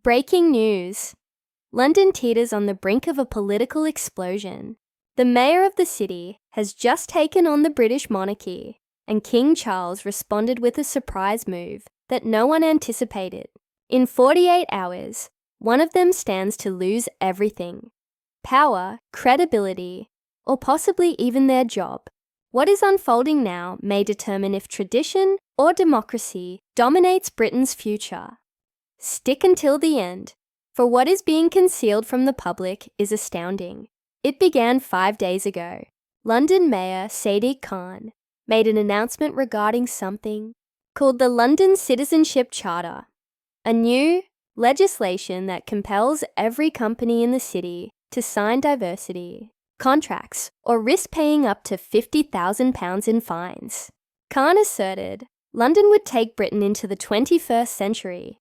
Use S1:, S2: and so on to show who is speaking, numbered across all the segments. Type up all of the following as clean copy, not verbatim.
S1: Breaking news. London teeters on the brink of a political explosion. The mayor of the city has just taken on the British monarchy, and King Charles responded with a surprise move that no one anticipated. In 48 hours, one of them stands to lose everything: power, credibility, or possibly even their job. What is unfolding now may determine if tradition or democracy dominates Britain's future. Stick until the end, for what is being concealed from the public is astounding. It began 5 days ago. London Mayor Sadiq Khan made an announcement regarding something called the London Citizenship Charter, a new legislation that compels every company in the city to sign diversity contracts or risk paying up to £50,000 in fines. Khan asserted London would take Britain into the 21st century,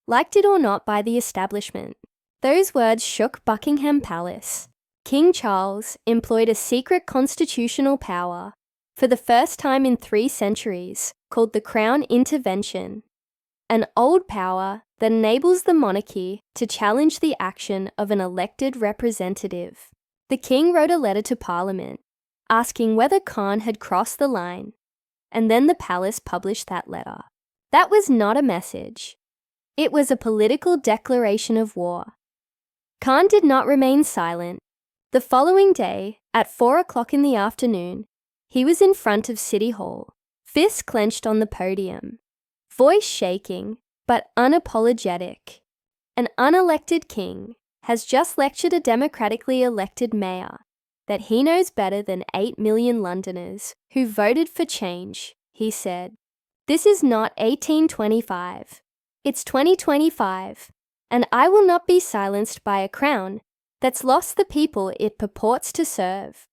S1: liked it or not by the establishment. Those words shook Buckingham Palace. King Charles employed a secret constitutional power for the first time in 3 centuries called the Crown Intervention, an old power that enables the monarchy to challenge the action of an elected representative. The king wrote a letter to Parliament asking whether Khan had crossed the line, and then the palace published that letter. That was not a message. It was a political declaration of war. Khan did not remain silent. The following day, at 4 o'clock in the afternoon, he was in front of City Hall, fists clenched on the podium, voice shaking but unapologetic. An unelected king has just lectured a democratically elected mayor that he knows better than 8 million Londoners who voted for change, he said. This is not 1825. It's 2025, and I will not be silenced by a crown that's lost the people it purports to serve.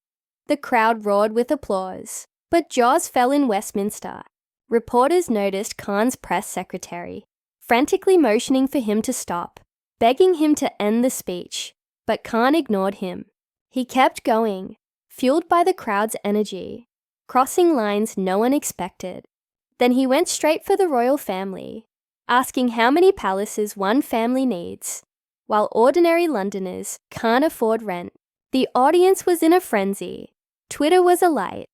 S1: The crowd roared with applause, but jaws fell in Westminster. Reporters noticed Khan's press secretary frantically motioning for him to stop, begging him to end the speech, but Khan ignored him. He kept going, fueled by the crowd's energy, crossing lines no one expected. Then he went straight for the royal family, asking how many palaces one family needs, while ordinary Londoners can't afford rent. The audience was in a frenzy. Twitter was alight,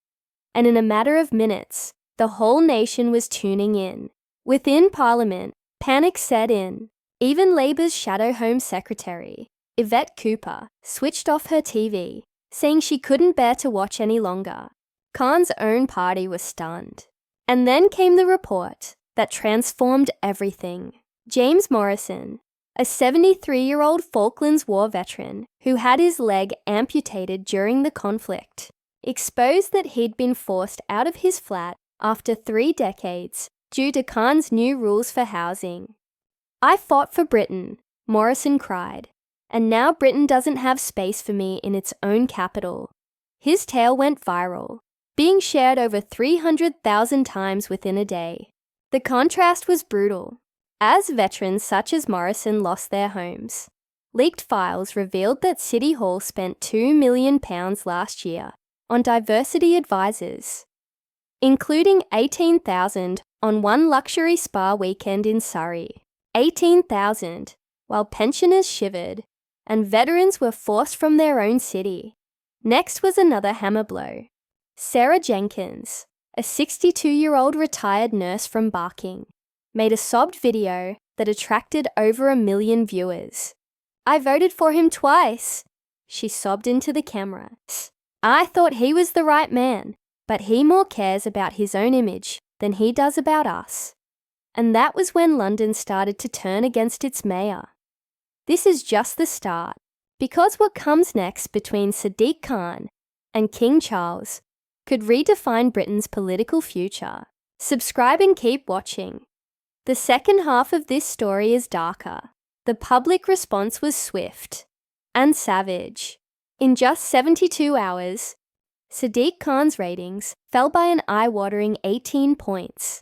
S1: and in a matter of minutes, the whole nation was tuning in. Within Parliament, panic set in. Even Labour's Shadow Home Secretary, Yvette Cooper, switched off her TV, saying she couldn't bear to watch any longer. Khan's own party was stunned. And then came the report that transformed everything. James Morrison, a 73-year-old Falklands War veteran who had his leg amputated during the conflict, exposed that he'd been forced out of his flat after 3 decades due to Khan's new rules for housing. I fought for Britain, Morrison cried, and now Britain doesn't have space for me in its own capital. His tale went viral, being shared over 300,000 times within a day. The contrast was brutal, as veterans such as Morrison lost their homes. Leaked files revealed that City Hall spent £2 million last year on diversity advisors, including $18,000 on one luxury spa weekend in Surrey. $18,000, while pensioners shivered and veterans were forced from their own city. Next was another hammer blow. Sarah Jenkins, a 62-year-old retired nurse from Barking, made a sobbed video that attracted over 1 million viewers. I voted for him twice, she sobbed into the camera. I thought he was the right man, but he more cares about his own image than he does about us. And that was when London started to turn against its mayor. This is just the start, because what comes next between Sadiq Khan and King Charles could redefine Britain's political future. Subscribe and keep watching. The second half of this story is darker. The public response was swift and savage. In just 72 hours, Sadiq Khan's ratings fell by an eye-watering 18 points.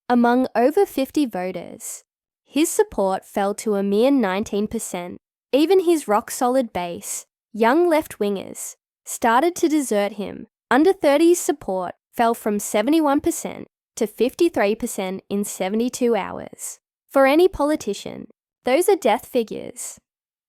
S1: Among over 50 voters, his support fell to a mere 19%. Even his rock-solid base, young left-wingers, started to desert him. Under 30's support fell from 71% to 53% in 72 hours. For any politician, Those are death figures.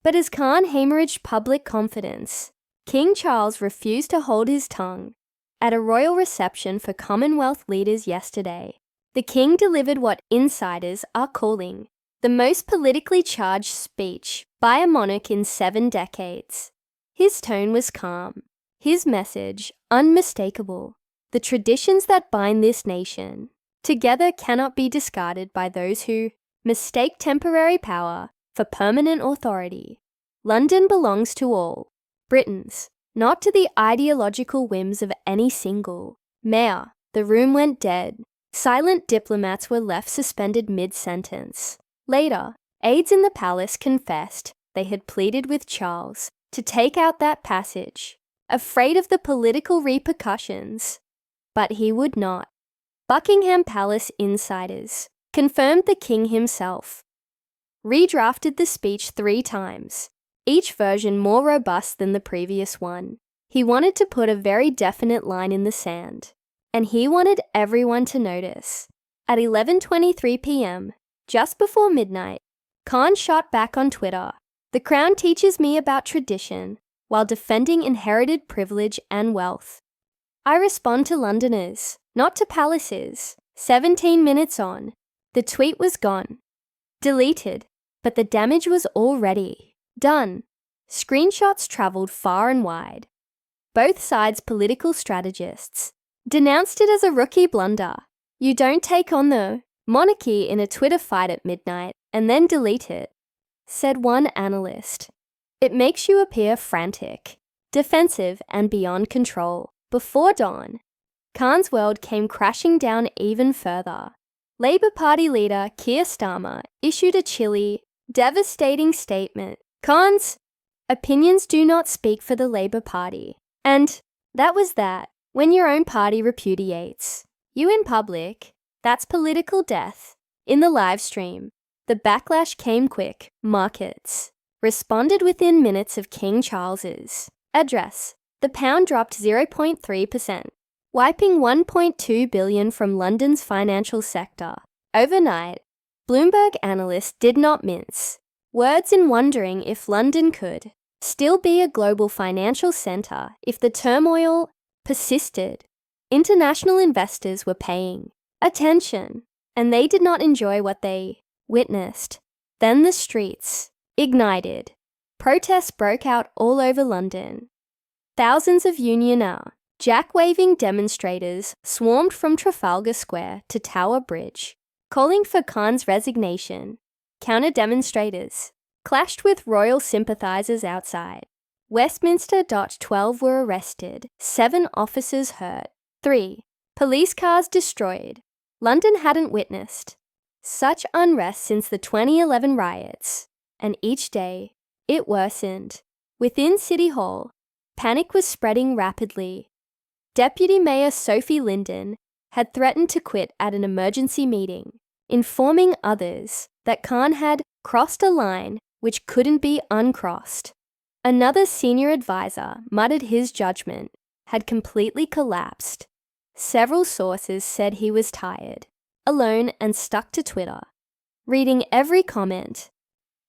S1: But as Khan hemorrhaged public confidence, King Charles refused to hold his tongue. At a royal reception for Commonwealth leaders yesterday, the king delivered what insiders are calling the most politically charged speech by a monarch in 7 decades. His tone was calm, his message unmistakable. The traditions that bind this nation together cannot be discarded by those who mistake temporary power for permanent authority. London belongs to all Britons, not to the ideological whims of any single mayor. The room went dead. Silent diplomats were left suspended mid-sentence. Later, aides in the palace confessed they had pleaded with Charles to take out that passage, afraid of the political repercussions. But he would not. Buckingham Palace insiders confirmed the king himself redrafted the speech 3 times, each version more robust than the previous one. He wanted to put a very definite line in the sand, and he wanted everyone to notice. At 11:23 p.m., just before midnight, Khan shot back on Twitter, "The crown teaches me about tradition while defending inherited privilege and wealth. I respond to Londoners, not to palaces." 17 minutes on, the tweet was gone. Deleted, but the damage was already done. Screenshots traveled far and wide. Both sides' political strategists denounced it as a rookie blunder. You don't take on the monarchy in a Twitter fight at midnight and then delete it, said one analyst. It makes you appear frantic, defensive, and beyond control. Before dawn, Khan's world came crashing down even further. Labour Party leader Keir Starmer issued a chilly, devastating statement. Khan's opinions do not speak for the Labour Party. And that was that. When your own party repudiates you in public, that's political death. In the live stream, the backlash came quick. Markets responded within minutes of King Charles's address. The pound dropped 0.3%, wiping $1.2 billion from London's financial sector. Overnight, Bloomberg analysts did not mince words in wondering if London could still be a global financial centre if the turmoil persisted. International investors were paying attention, and they did not enjoy what they witnessed. Then the streets ignited. Protests broke out all over London. Thousands of Union Jack-waving demonstrators swarmed from Trafalgar Square to Tower Bridge, calling for Khan's resignation. Counter-demonstrators clashed with royal sympathisers outside. Westminster. 12 were arrested, 7 officers hurt, 3 police cars destroyed. London hadn't witnessed such unrest since the 2011 riots, and each day it worsened. Within City Hall, panic was spreading rapidly. Deputy Mayor Sophie Linden had threatened to quit at an emergency meeting, informing others that Khan had crossed a line which couldn't be uncrossed. Another senior advisor muttered his judgment had completely collapsed. Several sources said he was tired, alone, and stuck to Twitter, reading every comment,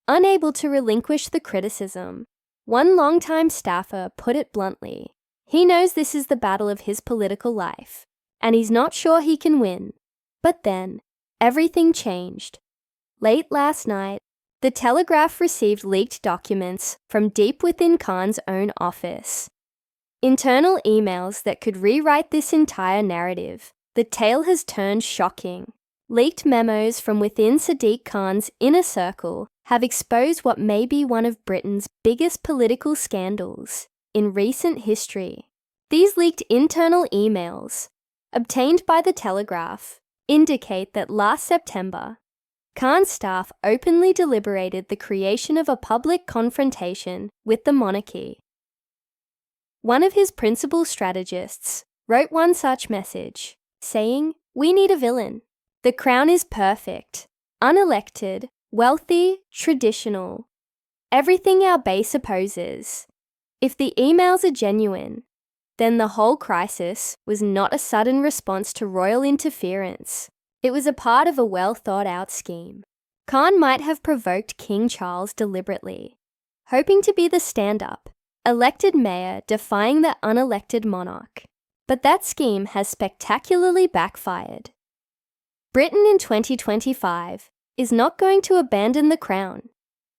S1: unable to relinquish the criticism. One longtime staffer put it bluntly, he knows this is the battle of his political life, and he's not sure he can win. But then, everything changed. Late last night, the Telegraph received leaked documents from deep within Khan's own office. Internal emails that could rewrite this entire narrative. The tale has turned shocking. Leaked memos from within Sadiq Khan's inner circle have exposed what may be one of Britain's biggest political scandals in recent history. These leaked internal emails, obtained by the Telegraph, indicate that last September, Khan's staff openly deliberated the creation of a public confrontation with the monarchy. One of his principal strategists wrote one such message, saying, "We need a villain. The crown is perfect, unelected, wealthy, traditional. Everything our base opposes." If the emails are genuine, then the whole crisis was not a sudden response to royal interference. It was a part of a well-thought-out scheme. Khan might have provoked King Charles deliberately, hoping to be the stand-up, elected mayor defying the unelected monarch. But that scheme has spectacularly backfired. Britain in 2025 is not going to abandon the crown,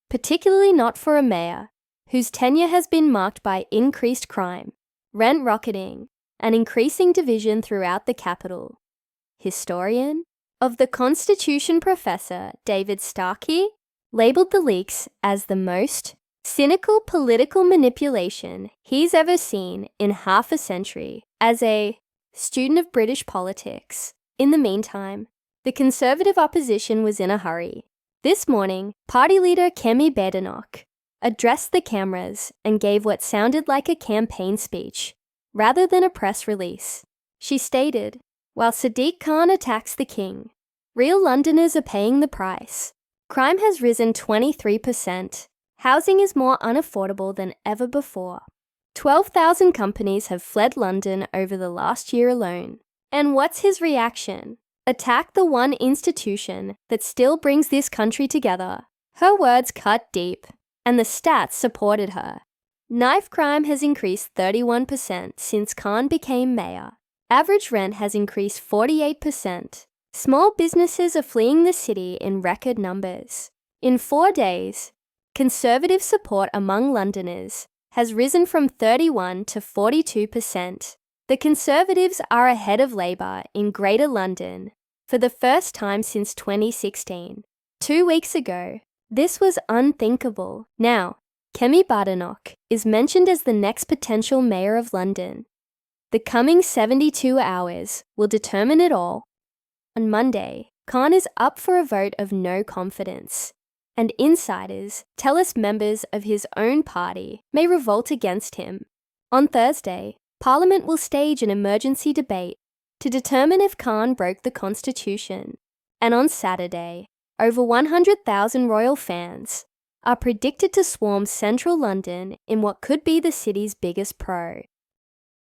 S1: particularly not for a mayor whose tenure has been marked by increased crime, rent rocketing, and increasing division throughout the capital. Historian of the Constitution Professor David Starkey labelled the leaks as the most cynical political manipulation he's ever seen in half a century. As a student of British politics, in the meantime, the Conservative opposition was in a hurry. This morning, party leader Kemi Badenoch addressed the cameras and gave what sounded like a campaign speech, rather than a press release. She stated, "While Sadiq Khan attacks the king, real Londoners are paying the price. Crime has risen 23%. Housing is more unaffordable than ever before. 12,000 companies have fled London over the last year alone." And what's his reaction? Attack the one institution that still brings this country together. Her words cut deep, and the stats supported her. Knife crime has increased 31% since Khan became mayor. Average rent has increased 48%. Small businesses are fleeing the city in record numbers. In 4 days, Conservative support among Londoners has risen from 31 to 42%. The Conservatives are ahead of Labour in Greater London for the first time since 2016. 2 weeks ago, this was unthinkable. Now, Kemi Badenoch is mentioned as the next potential mayor of London. The coming 72 hours will determine it all. On Monday, Khan is up for a vote of no confidence, and insiders tell us members of his own party may revolt against him. On Thursday, Parliament will stage an emergency debate to determine if Khan broke the Constitution. And on Saturday, over 100,000 royal fans are predicted to swarm central London in what could be the city's biggest pro.